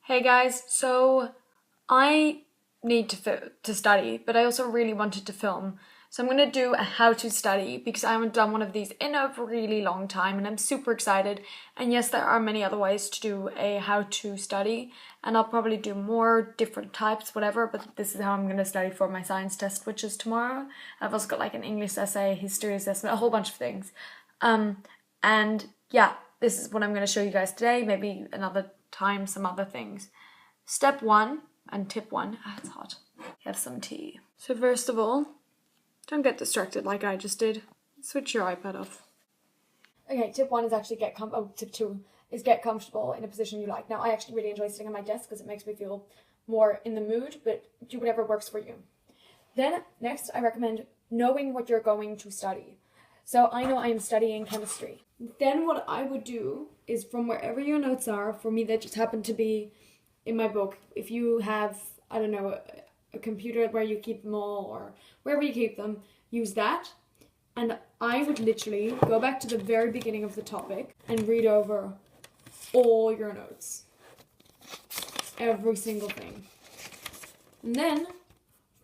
Hey guys, so I need to study, but I also really wanted to film. So I'm going to do a how to study because I haven't done one of these in a really long time and I'm super excited. And yes, there are many other ways to do a how to study and I'll probably do more different types, whatever, but this is how I'm going to study for my science test, which is tomorrow. I've also got like an English essay, history assessment, a whole bunch of things. And yeah, this is what I'm going to show you guys today, maybe another time some other things. Step 1 and tip 1, it's hot, have some tea. So first of all, don't get distracted like I just did. Switch your iPad off. Okay, tip 1 is actually tip 2 is get comfortable in a position you like. Now I actually really enjoy sitting on my desk because it makes me feel more in the mood, but do whatever works for you. Then next I recommend knowing what you're going to study. So I know I am studying chemistry. Then what I would do is from wherever your notes are, for me they just happen to be in my book. If you have, I don't know, a computer where you keep them all or wherever you keep them, use that. And I would literally go back to the very beginning of the topic and read over all your notes. Every single thing. And then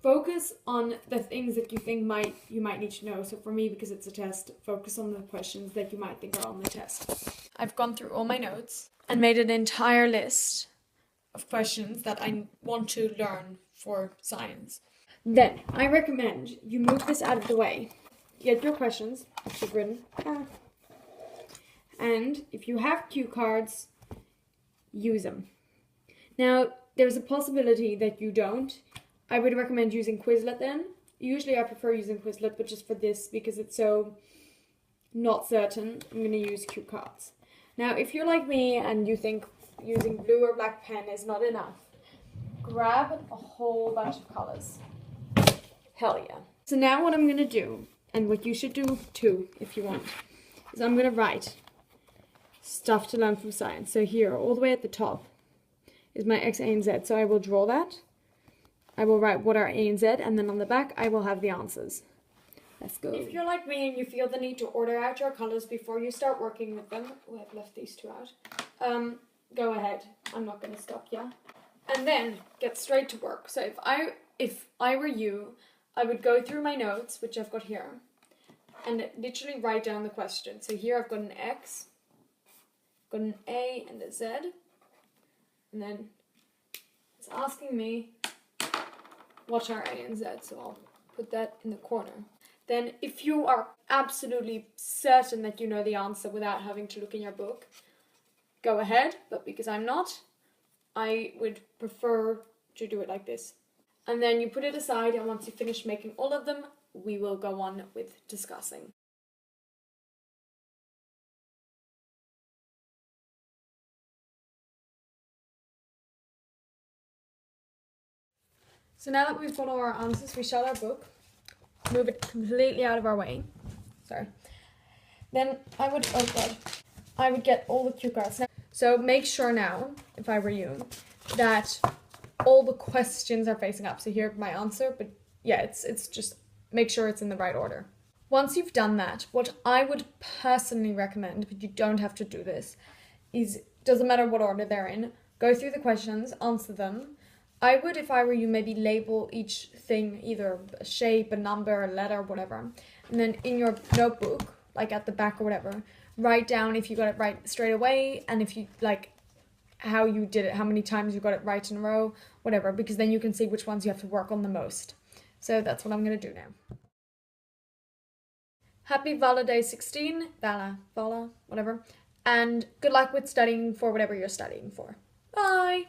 focus on the things that you think you might need to know. So for me, because it's a test, focus on the questions that you might think are on the test. I've gone through all my notes and made an entire list of questions that I want to learn for science. Then I recommend you move this out of the way. Get your questions, which you've written, and if you have cue cards, use them. Now, there's a possibility that you don't. I would recommend using Quizlet then. Usually I prefer using Quizlet, but just for this, because it's so not certain, I'm going to use cue cards. Now, if you're like me and you think using blue or black pen is not enough, grab a whole bunch of colors. Hell yeah. So now what I'm going to do, and what you should do too, if you want, is I'm going to write stuff to learn from science. So here, all the way at the top, is my X, A, and Z. So I will draw that. I will write what are A and Z, and then on the back, I will have the answers. Let's go. If you're like me and you feel the need to order out your colors before you start working with them, oh, I've left these two out, go ahead. I'm not going to stop you. And then get straight to work. So if I were you, I would go through my notes, which I've got here, and literally write down the question. So here I've got an X, got an A and a Z, and then it's asking me what are A and Z, so I'll put that in the corner. Then if you are absolutely certain that you know the answer without having to look in your book, go ahead, but because I'm not, I would prefer to do it like this. And then you put it aside, and once you finish making all of them, we will go on with discussing. So now that we've got all our answers, we shut our book, move it completely out of our way. Sorry. Then I would get all the cue cards. So make sure now, if I were you, that all the questions are facing up. So here my answer, but yeah, it's just make sure it's in the right order. Once you've done that, what I would personally recommend, but you don't have to do this, is doesn't matter what order they're in, go through the questions, answer them. I would, if I were you, maybe label each thing either a shape, a number, a letter, whatever. And then in your notebook, like at the back or whatever, write down if you got it right straight away and if you like how you did it, how many times you got it right in a row, whatever, because then you can see which ones you have to work on the most. So that's what I'm going to do now. Happy VALA Day 16, VALA, whatever. And good luck with studying for whatever you're studying for. Bye!